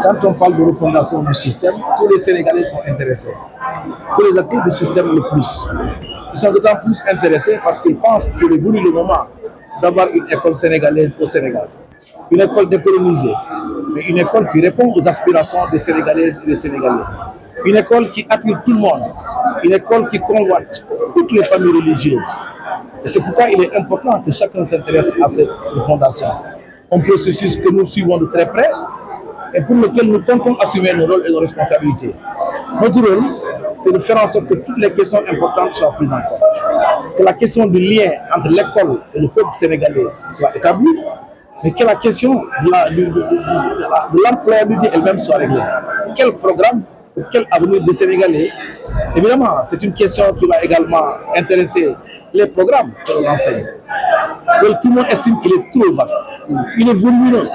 Quand on parle de refondation du système, tous les Sénégalais sont intéressés. Tous les acteurs du système le plus. Ils sont d'autant plus intéressés parce qu'ils pensent qu'il est venu le moment d'avoir une école sénégalaise au Sénégal. Une école décolonisée, mais une école qui répond aux aspirations des Sénégalaises et des Sénégalais. Une école qui attire tout le monde. Une école qui convoite toutes les familles religieuses. Et c'est pourquoi il est important que chacun s'intéresse à cette refondation. Un processus que nous suivons de très près et pour lequel nous tentons assumer nos rôles et nos responsabilités. Notre rôle, c'est de faire en sorte que toutes les questions importantes soient prises en compte. Que la question du lien entre l'école et le peuple sénégalais soit établie, mais que la question de l'employabilité elle-même soit réglée. Quel programme, quel avenir des Sénégalais? Évidemment, c'est une question qui va également intéresser les programmes que l'on enseigne. Donc, tout le monde estime qu'il est trop vaste, il est volumineux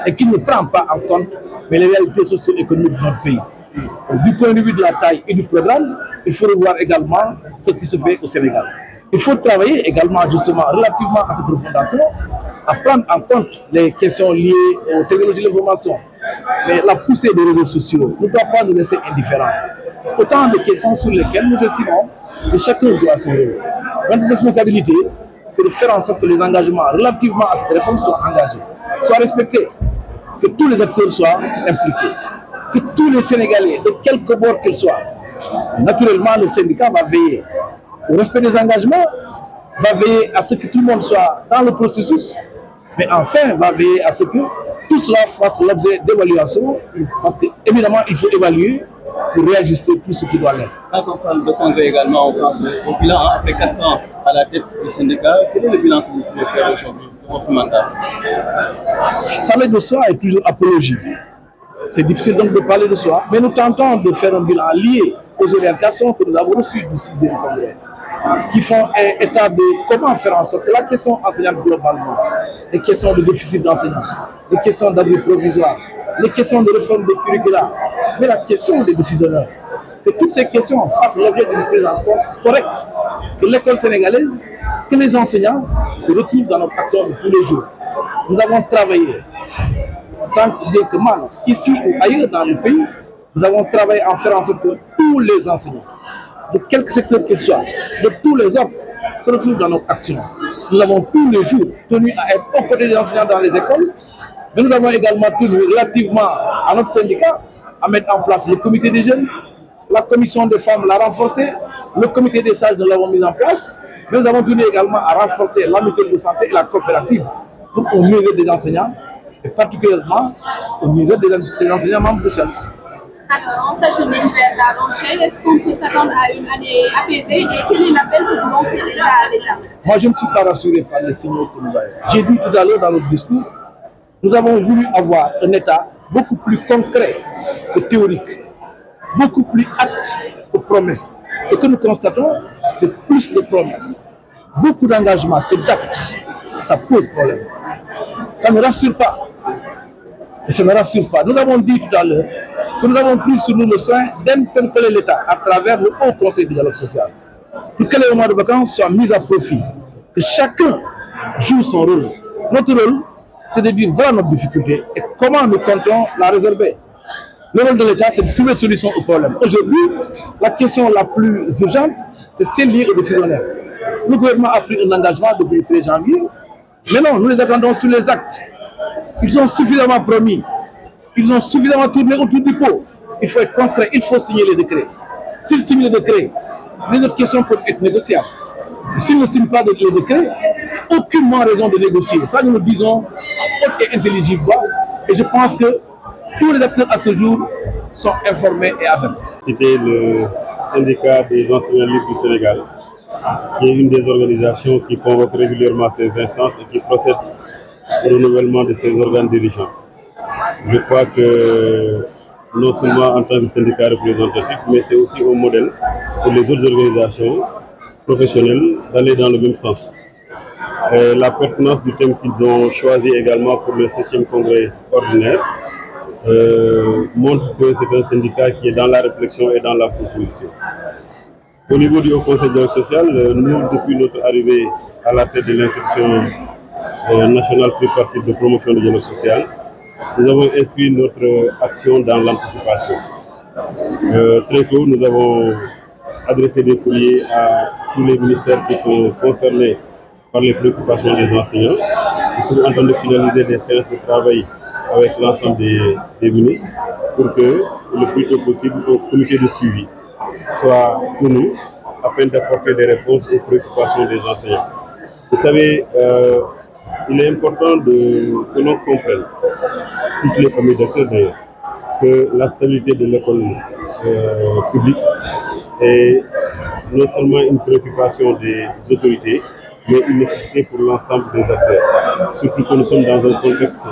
et qu'il ne prend pas en compte mais les réalités socio-économiques de notre pays. Donc, du point de vue de la taille et du programme, il faut revoir également ce qui se fait au Sénégal. Il faut travailler également justement relativement à cette refondation, à prendre en compte les questions liées aux technologies de l'information. Mais la poussée des réseaux sociaux ne doit pas nous laisser indifférents. Autant de questions sur lesquelles nous estimons que chacun doit son rôle. Notre responsabilité, c'est de faire en sorte que les engagements relativement à cette réforme soient engagés, soient respectés, que tous les acteurs soient impliqués, que tous les Sénégalais, de quelque bord qu'ils soient, naturellement le syndicat va veiller au respect des engagements, va veiller à ce que tout le monde soit dans le processus, mais enfin va veiller à ce que tout cela fasse l'objet d'évaluation, parce qu'évidemment il faut évaluer pour réajuster tout ce qui doit l'être. Quand on parle de congrès également, on pense au bilan après 4 ans à la tête du syndicat. Quel est le bilan que vous pouvez faire aujourd'hui pour votre mandat? Parler de soi est toujours apologie. C'est difficile donc de parler de soi, mais nous tentons de faire un bilan lié aux orientations que nous avons reçues du 6e congrès, qui font état de comment faire en sorte que la question enseignante globalement, les questions de déficit d'enseignants, les questions d'abri provisoire, les questions de réforme de curricula, mais la question des décisionnaires, que toutes ces questions fassent l'objet d'une prise en compte correcte, que l'école sénégalaise, que les enseignants se retrouvent dans notre action de tous les jours. Nous avons travaillé, tant bien que mal, ici ou ailleurs dans le pays, nous avons travaillé en faire en sorte que tous les enseignants, de quelque secteur qu'ils soient, de tous les autres, se retrouvent dans notre action. Nous avons tous les jours tenu à être aux côtés des enseignants dans les écoles, mais nous avons également tenu relativement à notre syndicat à mettre en place le comité des jeunes, la commission des femmes l'a renforcé, le comité des sages nous l'avons mis en place, mais nous avons tenu également à renforcer la mutuelle de santé et la coopérative pour au mieux des enseignants, et particulièrement au mieux des enseignants membres de CELS. Alors, on s'achemine vers la rentrée. Est-ce qu'on peut s'attendre à une année apaisée et quel est l'appel que vous lancez déjà à l'État? Moi, je ne suis pas rassuré par les signaux que nous avons. J'ai dit tout à l'heure dans notre discours, nous avons voulu avoir un État beaucoup plus concret que théorique, beaucoup plus acte que promesses. Ce que nous constatons, c'est plus de promesses, beaucoup d'engagements que d'actes. Ça pose problème. Ça ne rassure pas. Et ça ne rassure pas. Nous avons dit tout à l'heure que nous avons pris sur nous le soin d'interpeller l'État à travers le Haut Conseil du dialogue social. Pour que les moments de vacances soient mis à profit, que chacun joue son rôle. Notre rôle, c'est de dire voilà notre difficulté et comment nous comptons la résorber. Le rôle de l'État, c'est de trouver solution au problème. Aujourd'hui, la question la plus urgente, c'est celle liée aux décisionnaires. Le gouvernement a pris un engagement depuis le 13 janvier, mais non, nous les attendons sur les actes. Ils ont suffisamment promis, ils ont suffisamment tourné autour du pot. Il faut être concret, il faut signer les décrets. S'ils signent les décrets, les autres questions peuvent être négociables. S'ils ne signent pas les décrets, aucunement raison de négocier. Ça, nous le disons en haute et intelligible voix. Et je pense que tous les acteurs à ce jour sont informés et avertis. C'était le syndicat des enseignants libres du Sénégal, qui est une des organisations qui convoque régulièrement ces instances et qui procède au renouvellement de ses organes dirigeants. Je crois que non seulement en tant que syndicat représentatif, mais c'est aussi un modèle pour les autres organisations professionnelles d'aller dans le même sens. Et la pertinence du thème qu'ils ont choisi également pour le 7e congrès ordinaire montre que c'est un syndicat qui est dans la réflexion et dans la proposition. Au niveau du Haut Conseil de dialogue social, nous, depuis notre arrivée à la tête de l'institution nationale tripartite de promotion du dialogue social, nous avons inscrit notre action dans l'anticipation. Très tôt, nous avons adressé des courriers à tous les ministères qui sont concernés par les préoccupations des enseignants. Nous sommes en train de finaliser des séances de travail avec l'ensemble des ministres pour que le plus tôt possible, le comité de suivi soit pour nous afin d'apporter des réponses aux préoccupations des enseignants. Vous savez, il est important que l'on comprenne, toutes les familles d'acteurs d'ailleurs, que la stabilité de l'école publique est non seulement une préoccupation des autorités, mais une nécessité pour l'ensemble des acteurs. Surtout que nous sommes dans un contexte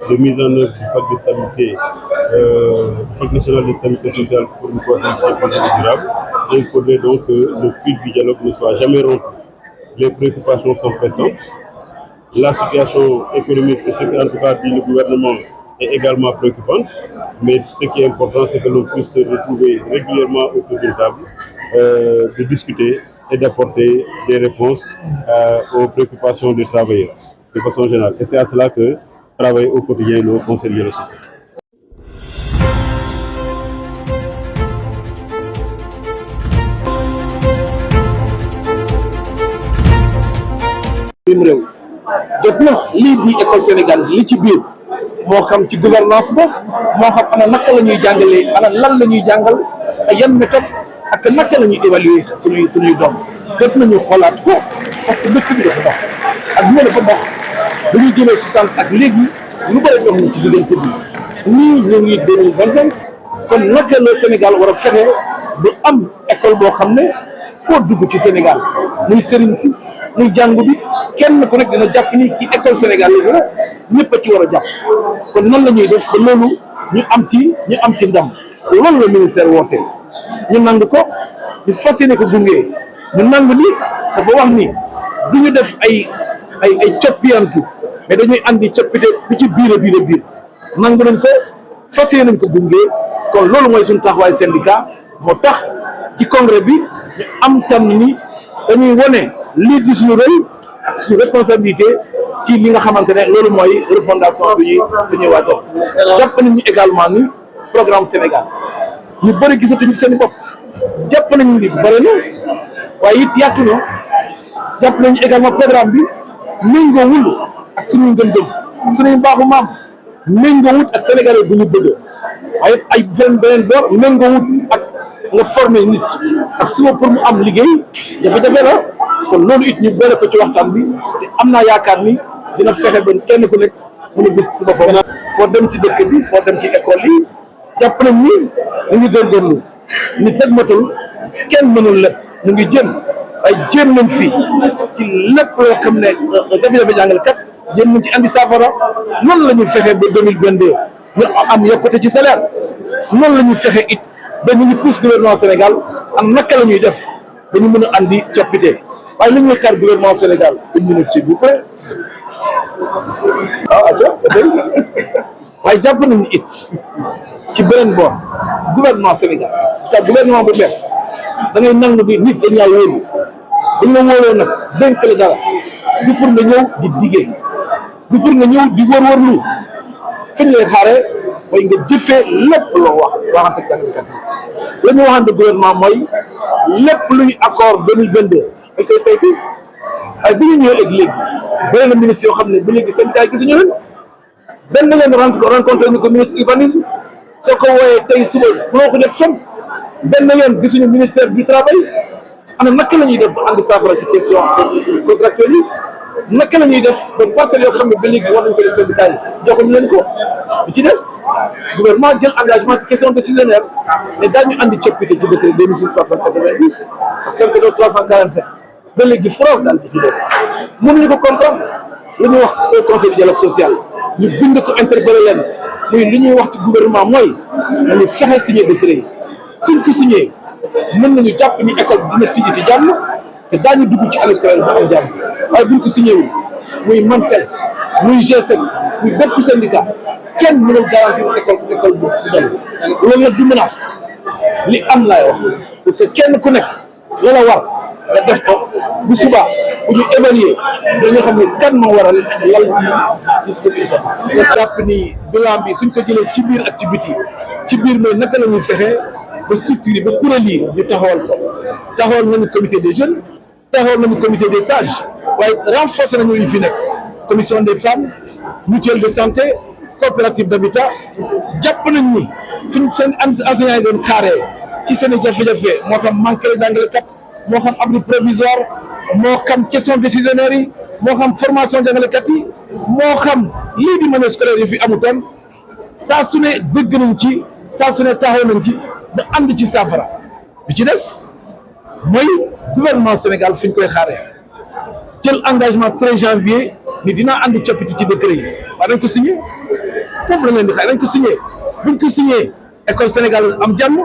de mise en œuvre du pacte de stabilité, du pacte national de stabilité sociale pour une croissance inclusive et durable. Et il faudrait donc que le fil du dialogue ne soit jamais rompu. Les préoccupations sont pressantes. La situation économique, c'est ce qu'en tout cas dit le gouvernement, est également préoccupante. Mais ce qui est important, c'est que l'on puisse se retrouver régulièrement autour d'une table, de discuter et d'apporter des réponses aux préoccupations des travailleurs de façon générale. Et c'est à cela que travaille au quotidien le Conseil de la société. jot na lii di école sénégalaise li ci biir moo xam ci gouvernance ba moo xam ana naka la ñuy jàngalee ana lan la ñuy jàngal ak yan méthode ak naka la ñuy évaluer suñuy doom jot nañu xoolaat ko parce que dëkk bi dafa dox ak ñoo dafa dox dañuy jëlee 60 ak léegi lu bëri dox na ci diggante bi nii ñu ngi 2025 kon naka la Sénégal war a fexe ba am école boo xam ne foo dugg ci Sénégal muy sëriñ si muy jàngu bi kenn ku nekk dina jàpp ni ci école sénégalaise la ñëpp a ci war a jàpp kon nan la ñuy def ba loolu ñu am ci ndam loolu la ministère woote ñu nangu ko ñu fas yéene ko gunge ñu nangu ni dafa wax ni du ñu def ay coppiyantu mais dañuy andi coppite bi ci biir nangu nañ ko fas yéene nañ ko gunge kon loolu mooy suñu taxawaay syndicat moo tax ci congrès bi ñu am tam ni dañuy wone lii di suñu rôle ak suñu responsabilité ci li nga xamante ne loolu mooy refondation bi ñuy waajal jàpp nañu également ni programme Sénégal ñu bëri gisatuñu seen bopp jàpp nañu ni bëri na waaye it yaatu na jàpp nañu également programme bi méngoowul ak suñuy ngëm-ngëm ak suñuy mbaaxu maam méngoowul ak Sénégalais bu ñu bëgg waaye ay beneen boor méngoowul ak nga former nit ak suba pour mu am liggéey jafe-jafe la kon loolu it ñu boole ko ci waxtaan bi te am naa yaakaar ni dina fexe ba kenn ku nekk mën a gis si boppam. foo dem ci dëkk bi foo dem ci école yi jàpp nañ ni ñu ngi góorgóorlu nit rek matul kenn mënul lépp ñu ngi jéem ay jéem nañ fii ci lépp loo xam ne jafe-jafe jàngalekat jéem nañ ci andi saafara noonu la ñuy fexe ba 2022 ñu am yokkute ci salaire noonu la ñuy fexe it. ba ñu ngi pousse gouvernement Sénégal ak naka la ñuy def ba ñu mën a andi coppite waaye li ñuy xaar gouvernement Sénégal une minute s'il vous plaît waaye jàpp nañu it ci beneen boor gouvernement Sénégal te gouvernement bu bees da ngay nangu bi nit dañ laa wóolu buñ la wóoloo nag dénk la dara du pour nga ñëw di diggee du pour nga ñëw di wër-wërlu fi ñu lay xaaree mooy nga jëfee lépp loo waxante jàngalekat yi la ñu waxante gouvernement mooy lépp luy accord 2022 dañ koy saytu waaye bu ñu ñëwee ak léegi bëri na ministre yoo xam ne ba léegi syndicat yi gisuñu leen benn leen rencontré ñu ko ministre urbanisme soo ko wooyee tey suba mënoo ko jot son benn leen gisuñu ministère du travail ana naka la ñuy def ba andi saafara ci question contractuelle yi naka la ñuy def ba parcelles yoo xam ne ba léegi war nañu ko def syndicat yi joxuñu leen ko bi ci des gouvernement jël engagement ci question décisionnaire ne daañu andi coppite ci décret 2690 ak circulaire 347 ba léegi France daal di ci doon mënuñu ko comprendre lu ñuy wax au conseil du dialogue social ñu bind ko interpellé leen muy li ñuy wax ci gouvernement mooy nañu fexe signé décret yi suñ ko signé mën nañu jàpp ni école bi dina tijji ci jàmm te daañu dugg ci année scolaire bu am jàmm waaye buñ ko signé wul muy MANSES muy G7 muy bépp syndicat kenn mënul garantir école bu dal loolu nag du menace li am laay wax pour que kenn ku nekk la war nga def ko bu subaa bu ñu évaluer dañoo xam ne kan moo waral lal ci système éducatif. nga jàpp ni bilan bi suñ ko jëlee ci biir ak ci biti ci biir mooy naka la ñuy fexe ba structure ba kuréel yi ñu taxawal nañu comité des jeunes taxawal nañu comité des sages waaye renforcer nañu ñu fi nekk commission des femmes mutuelle de santé coopérative d'habitat jàpp nañ ni fiñ seen enseignants yi doon xaaree ci seen i jafe-jafe moo xam manque de jàngalekat moo xam abri provisoire moo xam question décisionnaire yi moo xam formation jàngalekat yi moo xam lii di manuel scolaire yi fi amutoon saa su ne dégg nañ ci saa su ne taxaw nañ ci ba ànd ci saafara bi ci des mooy gouvernement Sénégal fi ñu koy xaaree jël engagement 13 janvier ni dinaa ànd coppite ci décret yi waaye dañ ko signé foofu la leen di xaar dañ ko signé buñ ko signé école sénégalaise am jàmm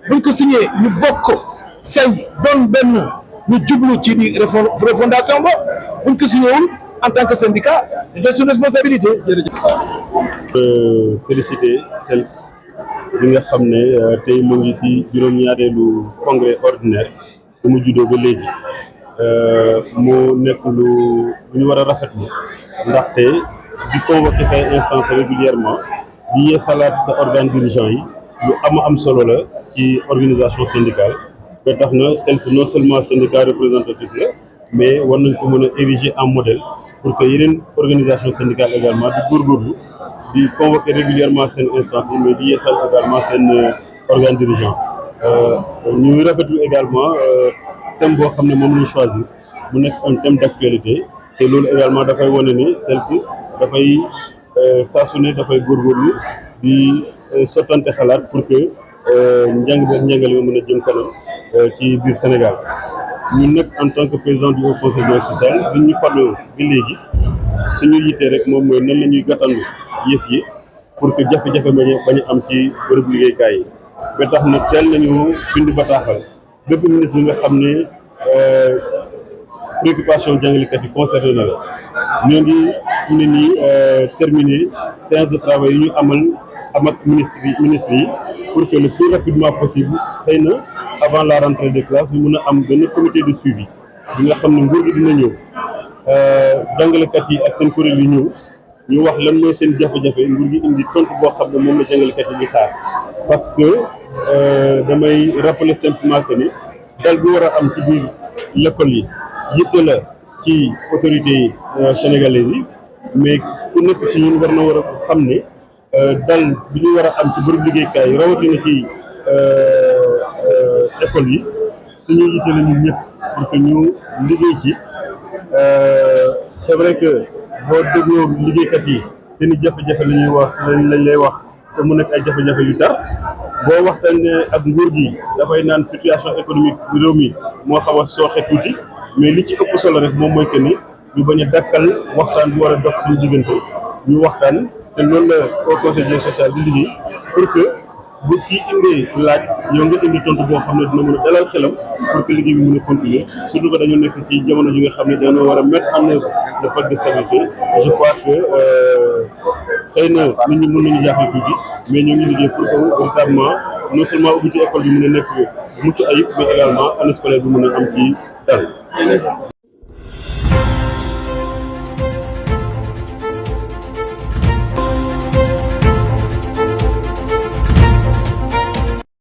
buñ ko signé ñu bokk say doon benn ñu jublu ci di refondation ba buñ ko signé wul en tant que syndicat de suñu responsabilité. Féliciter CELS bi nga xam ne tey mu ngi ci juróom-ñaareelu congrès ordinaire bu mu juddoo ba léegi mu nekk lu ñu war a rafetlu ndaxte di convoquer say instances régulièrement di yeesalaat sa organe dirigeant yi lu am solo la ci organisation syndicale ba tax na CELS non seulement syndicat représentatif la mais war nañ ko mën a ériger en modèle pour que yeneen organisation syndicale également di góorgóorlu di convoquer régulièrement seen instance yi mais di yeesal également seen organe dirigeant ñu rafetlu également thème boo xam ne moom lañu choisir mu nekk un thème d'actualité te loolu également dafay wane ni CELS dafay saa su ne dafay góorgóorlu di sottante xalaat pour que njàngale ma mën a jëm kanam ci biir Sénégal ñun nag en tant que président du Haut Conseil dialogue social bi ñu formé bi léegi suñu yittee rek moom mooy nan la ñuy gàttandu yëf yi pour que jafe-jafe bañ a am ci bërëb liggéeykaay yi ba tax na teel nañu bind bataaxal bépp ministre bi nga xam ne préoccupation jàngalekat yi concerné na la ñoo ngi ne nii terminer séance de travail yi ñu am ak ministre yi pour que le plus rapidement possible xëy na avant la rentrée des classes ñu mën a am benn comité de suivi bi nga xam ne nguur gi dina ñëw jàngalekat yi ak seen kuréel yi ñëw ñu wax lan mooy seen jafe-jafe nguur gi indi tontu boo xam ne moom la jàngalekat yi di xaar parce que damay rappeler simplement que ni dal bi war a am ci biir l'école yi yitte la ci autorités sénégalaises yi mais ku nekk ci ñun war na war a xam ne dal bi ñu war a am ci bërëb liggéeykaay yi rawatina ci école yi suñu yitte la ñun ñëpp pour que ñu liggéey ci c'est vrai que boo dégloo liggéeykat yi seen i jafe-jafe la ñuy wax lañ lay wax te mu nekk ay jafe-jafe yu tar boo waxtaanee ak nguur gi dafay naan situation économique bu réew mi moo xaw a sooxe tuuti mais li ci ëpp solo rek moom mooy que ni ñu bañ a dakkal waxtaan bu war a dox suñu diggante ñu waxtaan te loolu la Haut Conseil dialogue social di liggéey pour que bu kii indee laaj yow nga indi tontu boo xam ne dina mën a dalal xelam pour que liggéey bi mën a continuer surtout que dañoo nekk ci jamono ji nga xam ne dañoo war a mettre en œuvre le pacte de stabilité je crois que xëy na nit ñi mën nañu jaaxle tuuti mais ñoo ngi liggéey pour que véritablement non seulement ubbi ci école bi mën a nekk mucc ayib mais également année scolaire bi mën a am ci dal